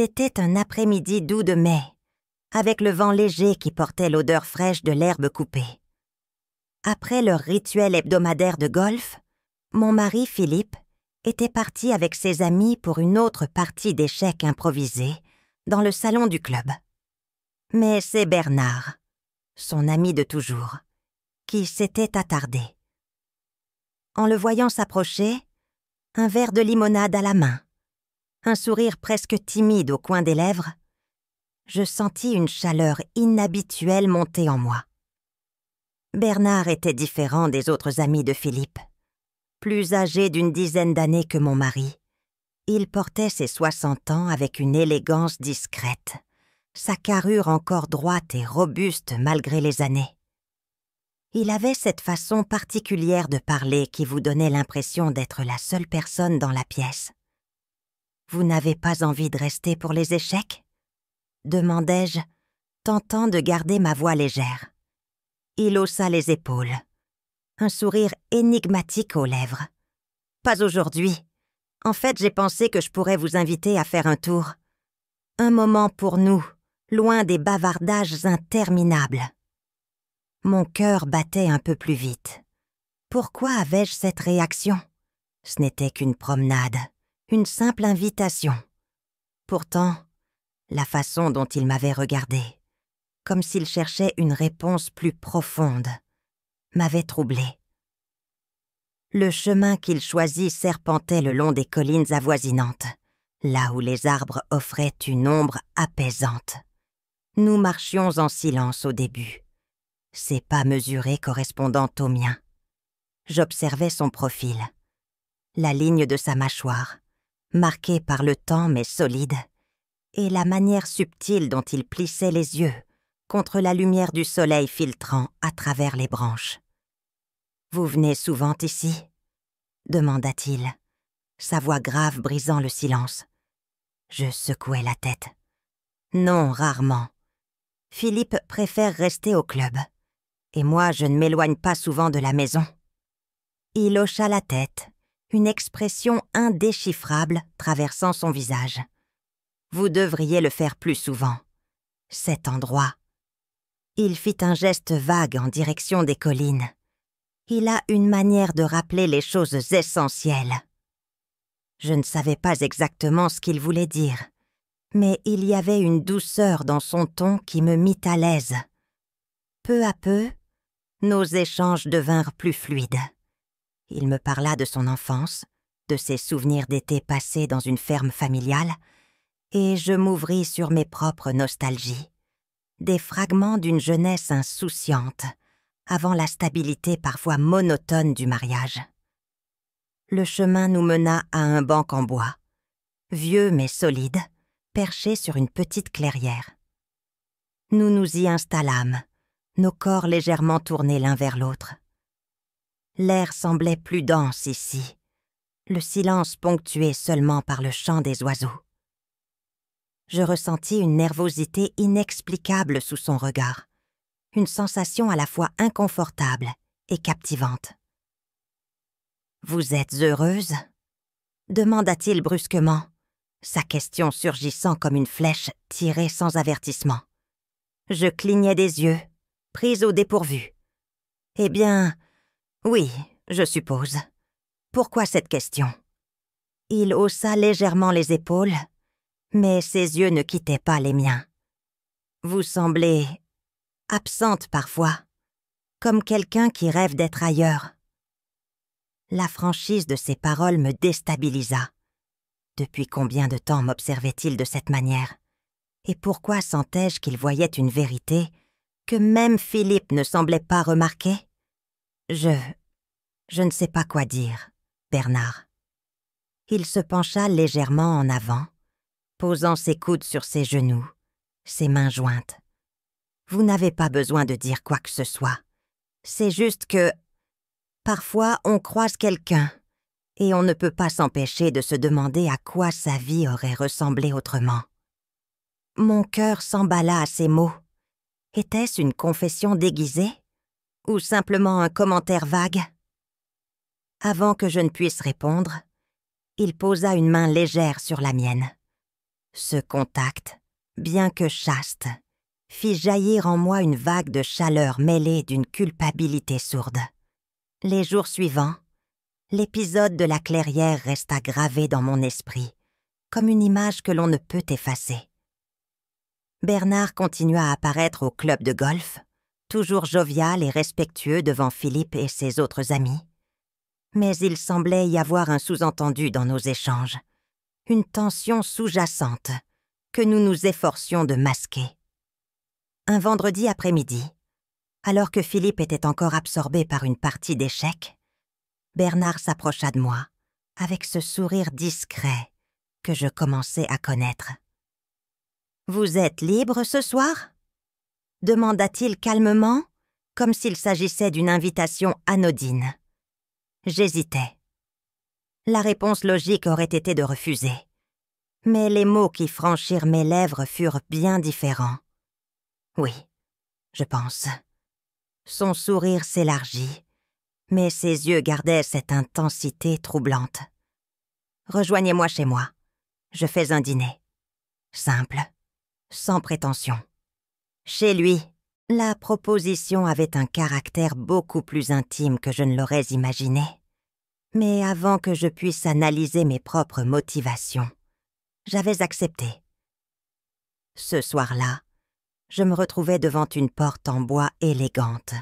C'était un après-midi doux de mai, avec le vent léger qui portait l'odeur fraîche de l'herbe coupée. Après leur rituel hebdomadaire de golf, mon mari Philippe était parti avec ses amis pour une autre partie d'échecs improvisée dans le salon du club. Mais c'est Bernard, son ami de toujours, qui s'était attardé. En le voyant s'approcher, un verre de limonade à la main, un sourire presque timide au coin des lèvres, je sentis une chaleur inhabituelle monter en moi. Bernard était différent des autres amis de Philippe. Plus âgé d'une dizaine d'années que mon mari, il portait ses 60 ans avec une élégance discrète, sa carrure encore droite et robuste malgré les années. Il avait cette façon particulière de parler qui vous donnait l'impression d'être la seule personne dans la pièce. « Vous n'avez pas envie de rester pour les échecs ?» demandai-je, tentant de garder ma voix légère. Il haussa les épaules, un sourire énigmatique aux lèvres. « Pas aujourd'hui. En fait, j'ai pensé que je pourrais vous inviter à faire un tour. Un moment pour nous, loin des bavardages interminables. » Mon cœur battait un peu plus vite. Pourquoi avais-je cette réaction? Ce n'était qu'une promenade, une simple invitation. Pourtant, la façon dont il m'avait regardé, comme s'il cherchait une réponse plus profonde, m'avait troublée. Le chemin qu'il choisit serpentait le long des collines avoisinantes, là où les arbres offraient une ombre apaisante. Nous marchions en silence au début, ses pas mesurés correspondant aux miens. J'observais son profil, la ligne de sa mâchoire, marquée par le temps mais solide, et la manière subtile dont il plissait les yeux contre la lumière du soleil filtrant à travers les branches. « Vous venez souvent ici ?» demanda-t-il, sa voix grave brisant le silence. Je secouai la tête. « Non, rarement. Philippe préfère rester au club, et moi je ne m'éloigne pas souvent de la maison. » Il hocha la tête, une expression indéchiffrable traversant son visage. « Vous devriez le faire plus souvent. Cet endroit. » Il fit un geste vague en direction des collines. Il a une manière de rappeler les choses essentielles. Je ne savais pas exactement ce qu'il voulait dire, mais il y avait une douceur dans son ton qui me mit à l'aise. Peu à peu, nos échanges devinrent plus fluides. Il me parla de son enfance, de ses souvenirs d'été passés dans une ferme familiale, et je m'ouvris sur mes propres nostalgies, des fragments d'une jeunesse insouciante, avant la stabilité parfois monotone du mariage. Le chemin nous mena à un banc en bois, vieux mais solide, perché sur une petite clairière. Nous nous y installâmes, nos corps légèrement tournés l'un vers l'autre. L'air semblait plus dense ici, le silence ponctué seulement par le chant des oiseaux. Je ressentis une nervosité inexplicable sous son regard, une sensation à la fois inconfortable et captivante. « Vous êtes heureuse ?» demanda-t-il brusquement, sa question surgissant comme une flèche tirée sans avertissement. Je clignai des yeux, prise au dépourvu. « Eh bien, oui, je suppose. Pourquoi cette question ?» Il haussa légèrement les épaules, mais ses yeux ne quittaient pas les miens. « Vous semblez absente parfois, comme quelqu'un qui rêve d'être ailleurs. » La franchise de ses paroles me déstabilisa. Depuis combien de temps m'observait-il de cette manière? Et pourquoi sentais-je qu'il voyait une vérité que même Philippe ne semblait pas remarquer? Je ne sais pas quoi dire, Bernard. Il se pencha légèrement en avant, posant ses coudes sur ses genoux, ses mains jointes. Vous n'avez pas besoin de dire quoi que ce soit. C'est juste que, parfois, on croise quelqu'un et on ne peut pas s'empêcher de se demander à quoi sa vie aurait ressemblé autrement. Mon cœur s'emballa à ces mots. Était-ce une confession déguisée ou simplement un commentaire vague? Avant que je ne puisse répondre, il posa une main légère sur la mienne. Ce contact, bien que chaste, fit jaillir en moi une vague de chaleur mêlée d'une culpabilité sourde. Les jours suivants, l'épisode de la clairière resta gravé dans mon esprit, comme une image que l'on ne peut effacer. Bernard continua à apparaître au club de golf, toujours jovial et respectueux devant Philippe et ses autres amis. Mais il semblait y avoir un sous-entendu dans nos échanges, une tension sous-jacente que nous nous efforcions de masquer. Un vendredi après-midi, alors que Philippe était encore absorbé par une partie d'échecs, Bernard s'approcha de moi, avec ce sourire discret que je commençais à connaître. « Vous êtes libre ce soir ?» demanda-t-il calmement, comme s'il s'agissait d'une invitation anodine. J'hésitais. La réponse logique aurait été de refuser. Mais les mots qui franchirent mes lèvres furent bien différents. Oui, je pense. Son sourire s'élargit, mais ses yeux gardaient cette intensité troublante. Rejoignez-moi chez moi. Je fais un dîner. Simple, sans prétention. Chez lui, la proposition avait un caractère beaucoup plus intime que je ne l'aurais imaginé. Mais avant que je puisse analyser mes propres motivations, j'avais accepté. Ce soir-là, je me retrouvais devant une porte en bois élégante,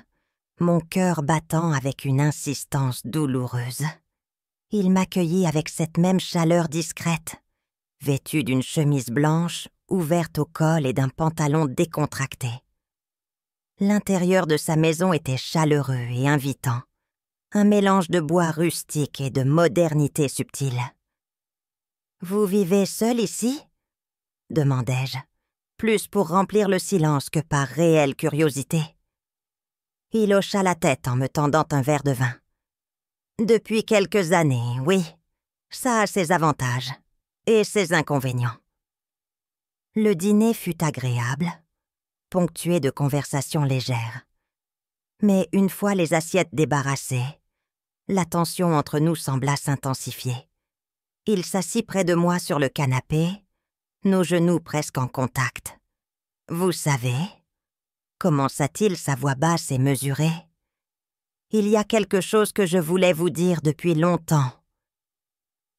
mon cœur battant avec une insistance douloureuse. Il m'accueillit avec cette même chaleur discrète, vêtu d'une chemise blanche, ouverte au col et d'un pantalon décontracté. L'intérieur de sa maison était chaleureux et invitant, un mélange de bois rustique et de modernité subtile. « Vous vivez seul ici ?» demandai-je, plus pour remplir le silence que par réelle curiosité. Il hocha la tête en me tendant un verre de vin. « Depuis quelques années, oui. Ça a ses avantages et ses inconvénients. » Le dîner fut agréable, ponctué de conversations légères. Mais une fois les assiettes débarrassées, la tension entre nous sembla s'intensifier. Il s'assit près de moi sur le canapé, nos genoux presque en contact. « Vous savez » commença-t-il, sa voix basse et mesurée. « Il y a quelque chose que je voulais vous dire depuis longtemps. »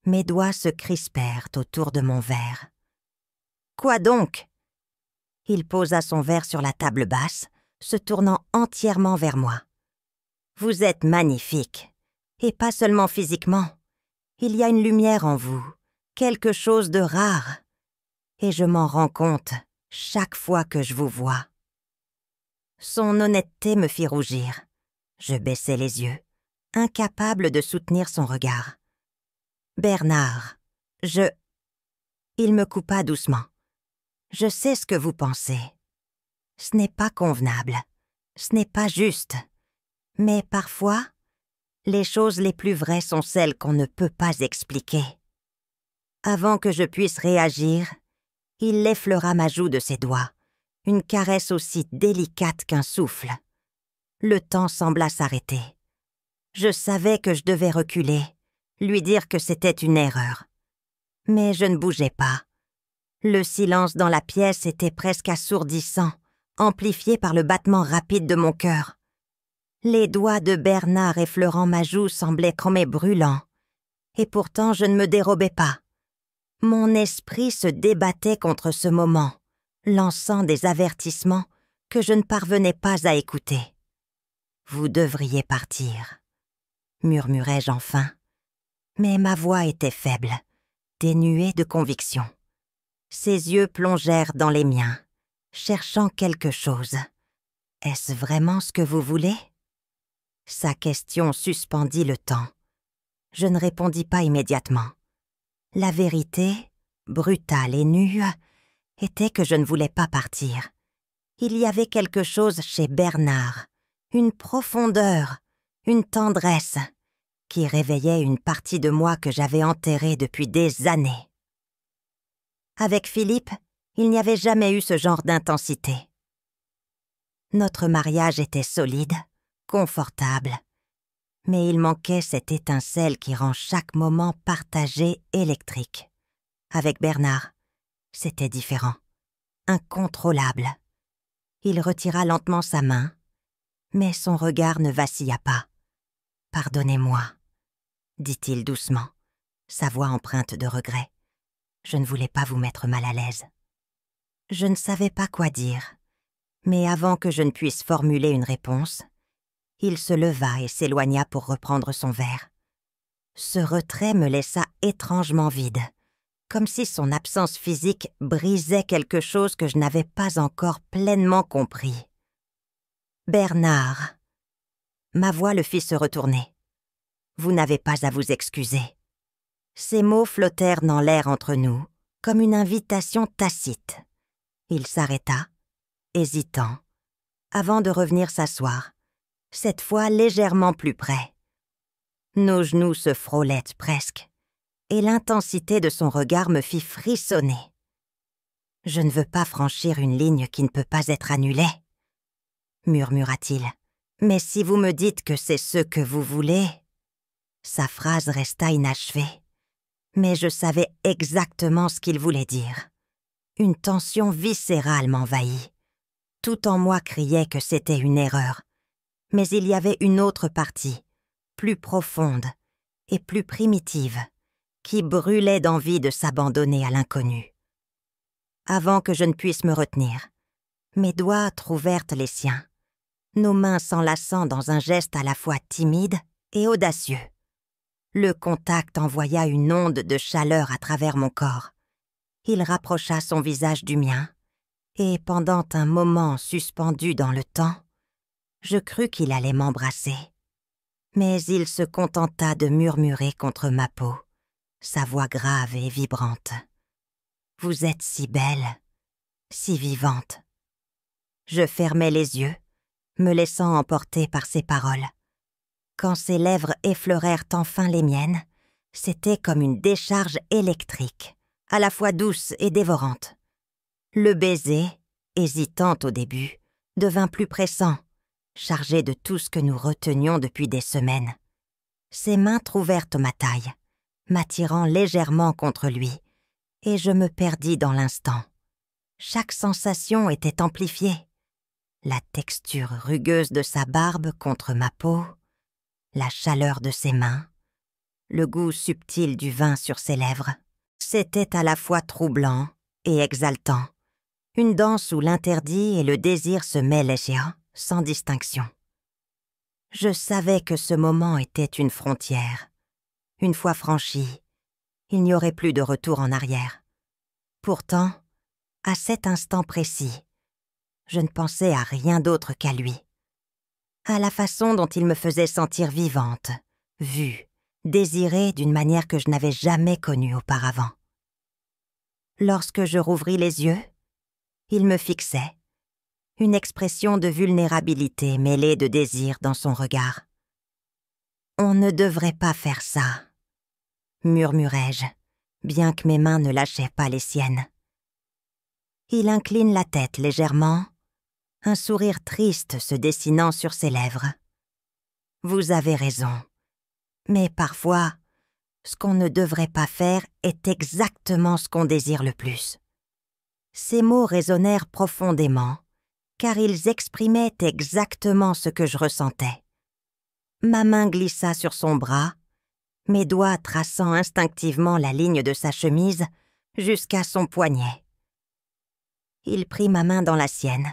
Mes doigts se crispèrent autour de mon verre. « Quoi donc ?» Il posa son verre sur la table basse, se tournant entièrement vers moi. « Vous êtes magnifique, et pas seulement physiquement. Il y a une lumière en vous, quelque chose de rare, et je m'en rends compte chaque fois que je vous vois. » Son honnêteté me fit rougir. Je baissai les yeux, incapable de soutenir son regard. « Bernard, Il me coupa doucement. « Je sais ce que vous pensez. Ce n'est pas convenable, ce n'est pas juste. Mais parfois, les choses les plus vraies sont celles qu'on ne peut pas expliquer. » Avant que je puisse réagir, il effleura ma joue de ses doigts, une caresse aussi délicate qu'un souffle. Le temps sembla s'arrêter. Je savais que je devais reculer, lui dire que c'était une erreur. Mais je ne bougeais pas. Le silence dans la pièce était presque assourdissant, amplifié par le battement rapide de mon cœur. Les doigts de Bernard effleurant ma joue semblaient comme brûlants, et pourtant je ne me dérobais pas. Mon esprit se débattait contre ce moment, lançant des avertissements que je ne parvenais pas à écouter. « Vous devriez partir », murmurai-je enfin, mais ma voix était faible, dénuée de conviction. Ses yeux plongèrent dans les miens, cherchant quelque chose. « Est-ce vraiment ce que vous voulez ?» Sa question suspendit le temps. Je ne répondis pas immédiatement. La vérité, brutale et nue, était que je ne voulais pas partir. Il y avait quelque chose chez Bernard, une profondeur, une tendresse, qui réveillait une partie de moi que j'avais enterrée depuis des années. Avec Philippe, il n'y avait jamais eu ce genre d'intensité. Notre mariage était solide, confortable, mais il manquait cette étincelle qui rend chaque moment partagé électrique. Avec Bernard, C'était différent, incontrôlable. Il retira lentement sa main, mais son regard ne vacilla pas. « Pardonnez-moi, » dit-il doucement, sa voix empreinte de regret. « Je ne voulais pas vous mettre mal à l'aise. » Je ne savais pas quoi dire, mais avant que je ne puisse formuler une réponse, il se leva et s'éloigna pour reprendre son verre. Ce retrait me laissa étrangement vide, comme si son absence physique brisait quelque chose que je n'avais pas encore pleinement compris. « Bernard !» Ma voix le fit se retourner. « Vous n'avez pas à vous excuser. » Ces mots flottèrent dans l'air entre nous, comme une invitation tacite. Il s'arrêta, hésitant, avant de revenir s'asseoir, cette fois légèrement plus près. Nos genoux se frôlaient presque, et l'intensité de son regard me fit frissonner. « Je ne veux pas franchir une ligne qui ne peut pas être annulée, » murmura-t-il. « Mais si vous me dites que c'est ce que vous voulez... » Sa phrase resta inachevée, mais je savais exactement ce qu'il voulait dire. Une tension viscérale m'envahit. Tout en moi criait que c'était une erreur, mais il y avait une autre partie, plus profonde et plus primitive, qui brûlait d'envie de s'abandonner à l'inconnu. Avant que je ne puisse me retenir, mes doigts trouvèrent les siens, nos mains s'enlaçant dans un geste à la fois timide et audacieux. Le contact envoya une onde de chaleur à travers mon corps. Il rapprocha son visage du mien, et pendant un moment suspendu dans le temps, je crus qu'il allait m'embrasser. Mais il se contenta de murmurer contre ma peau, sa voix grave et vibrante. « Vous êtes si belle, si vivante. » Je fermai les yeux, me laissant emporter par ses paroles. Quand ses lèvres effleurèrent enfin les miennes, c'était comme une décharge électrique, à la fois douce et dévorante. Le baiser, hésitant au début, devint plus pressant, chargé de tout ce que nous retenions depuis des semaines. Ses mains trouvèrent ma taille, m'attirant légèrement contre lui, et je me perdis dans l'instant. Chaque sensation était amplifiée. La texture rugueuse de sa barbe contre ma peau, la chaleur de ses mains, le goût subtil du vin sur ses lèvres. C'était à la fois troublant et exaltant, une danse où l'interdit et le désir se mêlaient sans distinction. Je savais que ce moment était une frontière. Une fois franchie, il n'y aurait plus de retour en arrière. Pourtant, à cet instant précis, je ne pensais à rien d'autre qu'à lui. À la façon dont il me faisait sentir vivante, vue, désirée d'une manière que je n'avais jamais connue auparavant. Lorsque je rouvris les yeux, il me fixait, une expression de vulnérabilité mêlée de désir dans son regard. « On ne devrait pas faire ça », murmurai-je, bien que mes mains ne lâchaient pas les siennes. Il incline la tête légèrement, un sourire triste se dessinant sur ses lèvres. « Vous avez raison, mais parfois, ce qu'on ne devrait pas faire est exactement ce qu'on désire le plus. » Ces mots résonnèrent profondément, car ils exprimaient exactement ce que je ressentais. Ma main glissa sur son bras, mes doigts traçant instinctivement la ligne de sa chemise jusqu'à son poignet. Il prit ma main dans la sienne,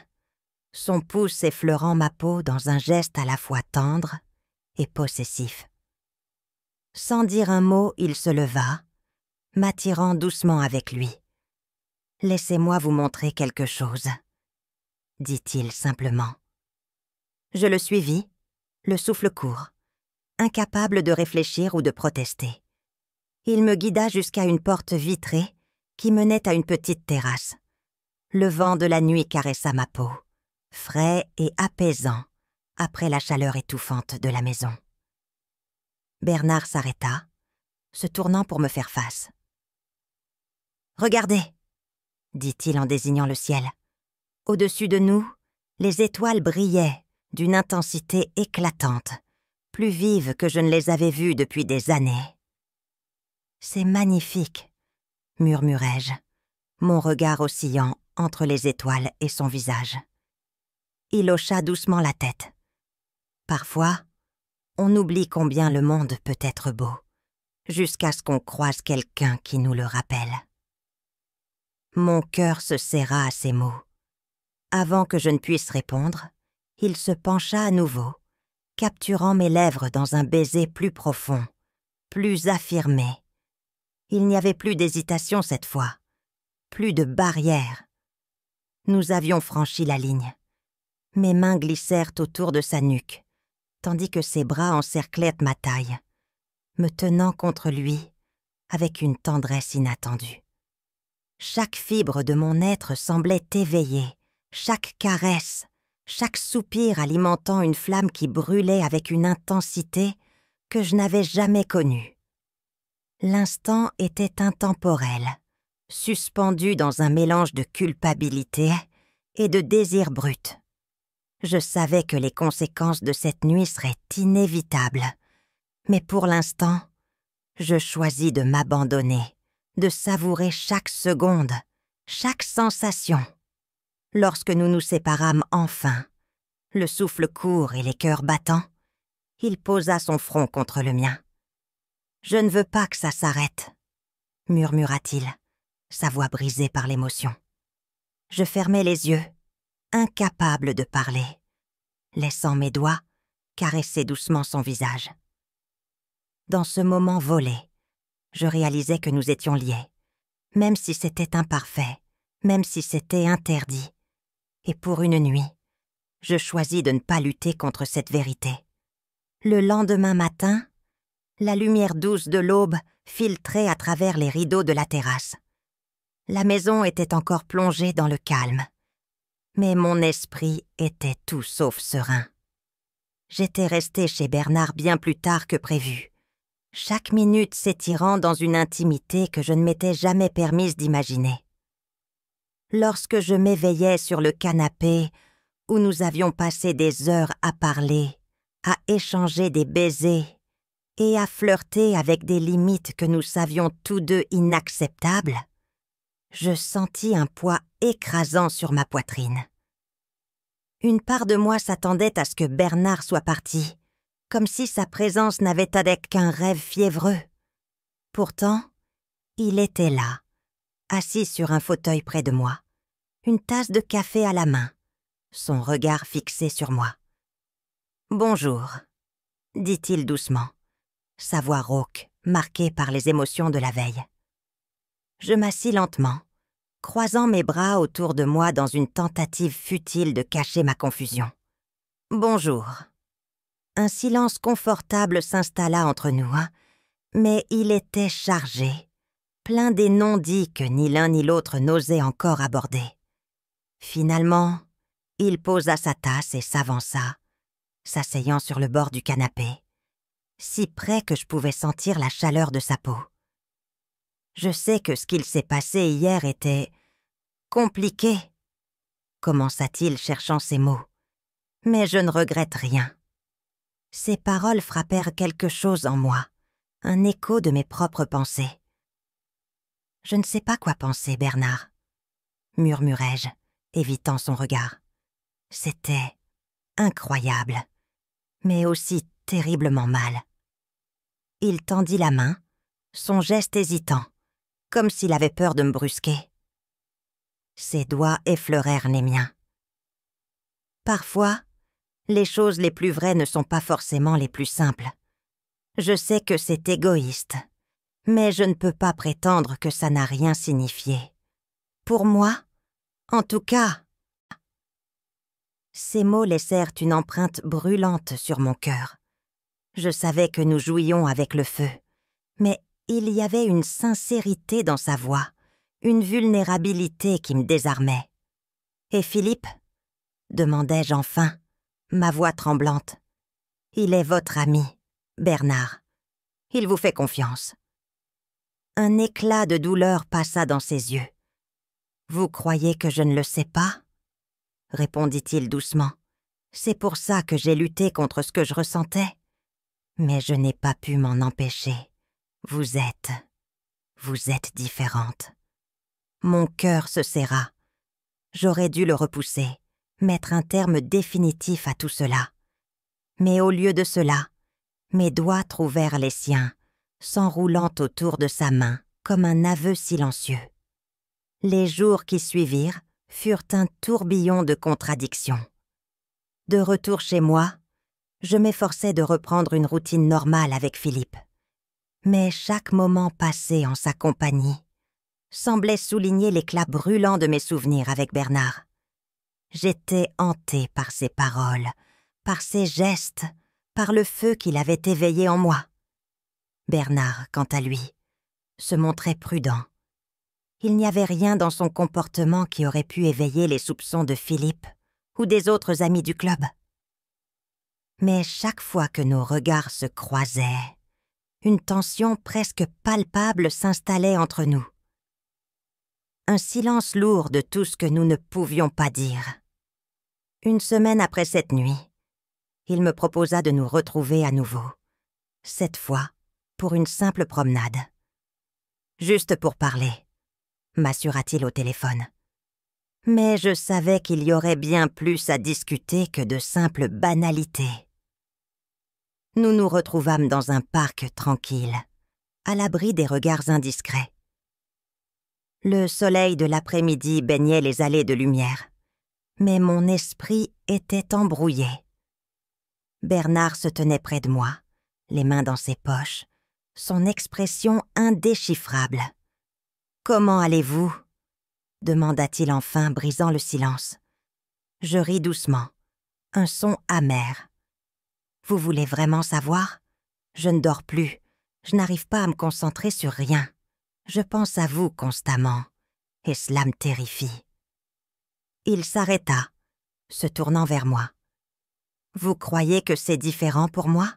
son pouce effleurant ma peau dans un geste à la fois tendre et possessif. Sans dire un mot, il se leva, m'attirant doucement avec lui. « Laissez-moi vous montrer quelque chose, » dit-il simplement. Je le suivis, le souffle court, incapable de réfléchir ou de protester. Il me guida jusqu'à une porte vitrée qui menait à une petite terrasse. Le vent de la nuit caressa ma peau, frais et apaisant, après la chaleur étouffante de la maison. Bernard s'arrêta, se tournant pour me faire face. « Regardez !» dit-il en désignant le ciel. Au-dessus de nous, les étoiles brillaient d'une intensité éclatante, plus vive que je ne les avais vues depuis des années. « C'est magnifique !» murmurai-je. mon regard oscillant entre les étoiles et son visage. Il hocha doucement la tête. Parfois, on oublie combien le monde peut être beau, jusqu'à ce qu'on croise quelqu'un qui nous le rappelle. Mon cœur se serra à ces mots. Avant que je ne puisse répondre, il se pencha à nouveau, capturant mes lèvres dans un baiser plus profond, plus affirmé. Il n'y avait plus d'hésitation cette fois, plus de barrière. Nous avions franchi la ligne. Mes mains glissèrent autour de sa nuque, tandis que ses bras encerclaient ma taille, me tenant contre lui avec une tendresse inattendue. Chaque fibre de mon être semblait éveillée, chaque caresse, chaque soupir alimentant une flamme qui brûlait avec une intensité que je n'avais jamais connue. L'instant était intemporel, suspendu dans un mélange de culpabilité et de désir brut. Je savais que les conséquences de cette nuit seraient inévitables, mais pour l'instant, je choisis de m'abandonner, de savourer chaque seconde, chaque sensation. Lorsque nous nous séparâmes enfin, le souffle court et les cœurs battants, il posa son front contre le mien. « Je ne veux pas que ça s'arrête », murmura-t-il, sa voix brisée par l'émotion. Je fermai les yeux, incapable de parler, laissant mes doigts caresser doucement son visage. Dans ce moment volé, je réalisais que nous étions liés, même si c'était imparfait, même si c'était interdit. Et pour une nuit, je choisis de ne pas lutter contre cette vérité. Le lendemain matin, la lumière douce de l'aube filtrait à travers les rideaux de la terrasse. La maison était encore plongée dans le calme, mais mon esprit était tout sauf serein. J'étais restée chez Bernard bien plus tard que prévu, chaque minute s'étirant dans une intimité que je ne m'étais jamais permise d'imaginer. Lorsque je m'éveillais sur le canapé, où nous avions passé des heures à parler, à échanger des baisers et à flirter avec des limites que nous savions tous deux inacceptables, je sentis un poids écrasant sur ma poitrine. Une part de moi s'attendait à ce que Bernard soit parti, comme si sa présence n'avait été qu'un rêve fiévreux. Pourtant, il était là, assis sur un fauteuil près de moi, une tasse de café à la main, son regard fixé sur moi. « Bonjour », dit-il doucement, sa voix rauque, marquée par les émotions de la veille. Je m'assis lentement, croisant mes bras autour de moi dans une tentative futile de cacher ma confusion. « Bonjour ». Un silence confortable s'installa entre nous, mais il était chargé, plein des non-dits que ni l'un ni l'autre n'osait encore aborder. Finalement, il posa sa tasse et s'avança, s'asseyant sur le bord du canapé, si près que je pouvais sentir la chaleur de sa peau. Je sais que ce qu'il s'est passé hier était compliqué, commença-t-il cherchant ses mots, mais je ne regrette rien. Ces paroles frappèrent quelque chose en moi, un écho de mes propres pensées. « Je ne sais pas quoi penser, Bernard », murmurai-je, évitant son regard. C'était incroyable, mais aussi terriblement mal. Il tendit la main, son geste hésitant, comme s'il avait peur de me brusquer. Ses doigts effleurèrent les miens. Parfois, les choses les plus vraies ne sont pas forcément les plus simples. Je sais que c'est égoïste, mais je ne peux pas prétendre que ça n'a rien signifié. Pour moi, en tout cas. Ces mots laissèrent une empreinte brûlante sur mon cœur. Je savais que nous jouions avec le feu, mais il y avait une sincérité dans sa voix, une vulnérabilité qui me désarmait. « Et Philippe ?» demandai-je enfin, ma voix tremblante. « Il est votre ami, Bernard. Il vous fait confiance. » Un éclat de douleur passa dans ses yeux. « Vous croyez que je ne le sais pas ?» répondit-il doucement. « C'est pour ça que j'ai lutté contre ce que je ressentais. Mais je n'ai pas pu m'en empêcher. Vous êtes différente. » Mon cœur se serra. J'aurais dû le repousser, mettre un terme définitif à tout cela. Mais au lieu de cela, mes doigts trouvèrent les siens, s'enroulant autour de sa main comme un aveu silencieux. Les jours qui suivirent furent un tourbillon de contradictions. De retour chez moi, je m'efforçais de reprendre une routine normale avec Philippe. Mais chaque moment passé en sa compagnie semblait souligner l'éclat brûlant de mes souvenirs avec Bernard. J'étais hantée par ses paroles, par ses gestes, par le feu qu'il avait éveillé en moi. Bernard, quant à lui, se montrait prudent. Il n'y avait rien dans son comportement qui aurait pu éveiller les soupçons de Philippe ou des autres amis du club. Mais chaque fois que nos regards se croisaient, une tension presque palpable s'installait entre nous. Un silence lourd de tout ce que nous ne pouvions pas dire. Une semaine après cette nuit, il me proposa de nous retrouver à nouveau, cette fois pour une simple promenade. Juste pour parler, m'assura-t-il au téléphone. Mais je savais qu'il y aurait bien plus à discuter que de simples banalités. Nous nous retrouvâmes dans un parc tranquille, à l'abri des regards indiscrets. Le soleil de l'après-midi baignait les allées de lumière, mais mon esprit était embrouillé. Bernard se tenait près de moi, les mains dans ses poches, son expression indéchiffrable. « Comment allez-vous » demanda-t-il enfin, brisant le silence. Je ris doucement, un son amer. « Vous voulez vraiment savoir ? Je ne dors plus, je n'arrive pas à me concentrer sur rien. Je pense à vous constamment, et cela me terrifie. » Il s'arrêta, se tournant vers moi. « Vous croyez que c'est différent pour moi ?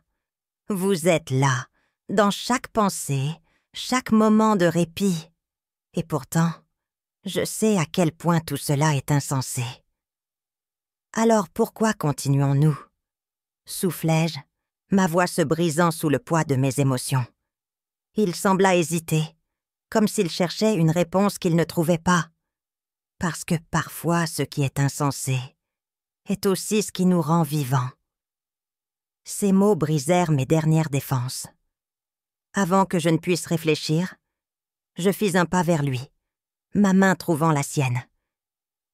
Vous êtes là, dans chaque pensée, chaque moment de répit. Et pourtant, je sais à quel point tout cela est insensé. Alors pourquoi continuons-nous ? Soufflai-je, ma voix se brisant sous le poids de mes émotions. Il sembla hésiter, comme s'il cherchait une réponse qu'il ne trouvait pas. Parce que parfois ce qui est insensé est aussi ce qui nous rend vivants. Ces mots brisèrent mes dernières défenses. Avant que je ne puisse réfléchir, je fis un pas vers lui, ma main trouvant la sienne.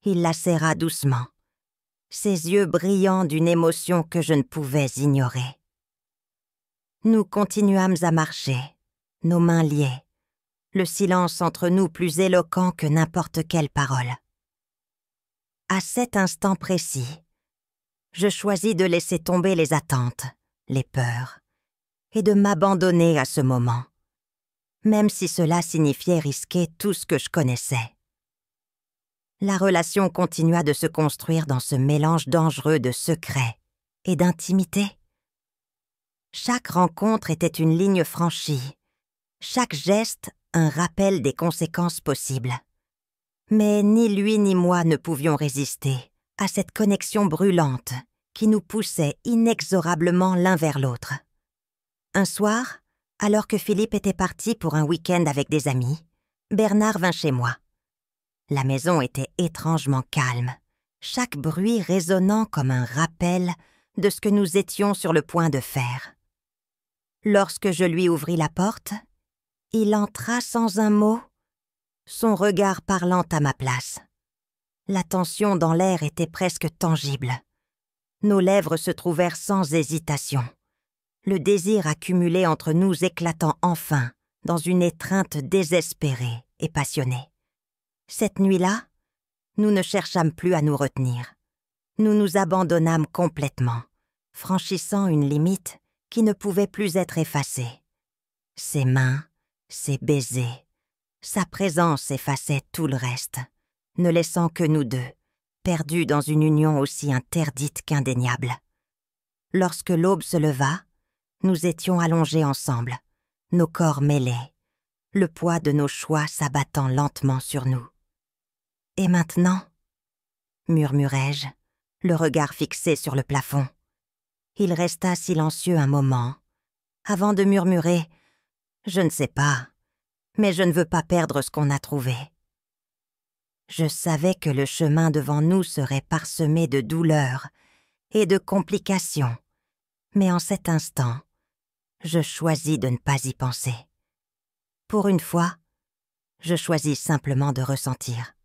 Il la serra doucement, ses yeux brillants d'une émotion que je ne pouvais ignorer. Nous continuâmes à marcher, nos mains liées, le silence entre nous plus éloquent que n'importe quelle parole. À cet instant précis, je choisis de laisser tomber les attentes, les peurs, et de m'abandonner à ce moment, même si cela signifiait risquer tout ce que je connaissais. La relation continua de se construire dans ce mélange dangereux de secret et d'intimité. Chaque rencontre était une ligne franchie, chaque geste un rappel des conséquences possibles. Mais ni lui ni moi ne pouvions résister à cette connexion brûlante qui nous poussait inexorablement l'un vers l'autre. Un soir, alors que Philippe était parti pour un week-end avec des amis, Bernard vint chez moi. La maison était étrangement calme, chaque bruit résonnant comme un rappel de ce que nous étions sur le point de faire. Lorsque je lui ouvris la porte, il entra sans un mot, son regard parlant à ma place. La tension dans l'air était presque tangible. Nos lèvres se trouvèrent sans hésitation, le désir accumulé entre nous éclatant enfin dans une étreinte désespérée et passionnée. Cette nuit-là, nous ne cherchâmes plus à nous retenir. Nous nous abandonnâmes complètement, franchissant une limite qui ne pouvait plus être effacée. Ses mains, ses baisers, sa présence effaçait tout le reste, ne laissant que nous deux, perdus dans une union aussi interdite qu'indéniable. Lorsque l'aube se leva, nous étions allongés ensemble, nos corps mêlés, le poids de nos choix s'abattant lentement sur nous. « Et maintenant » murmurai-je, le regard fixé sur le plafond. Il resta silencieux un moment, avant de murmurer « Je ne sais pas, mais je ne veux pas perdre ce qu'on a trouvé. » Je savais que le chemin devant nous serait parsemé de douleurs et de complications, mais en cet instant, je choisis de ne pas y penser. Pour une fois, je choisis simplement de ressentir.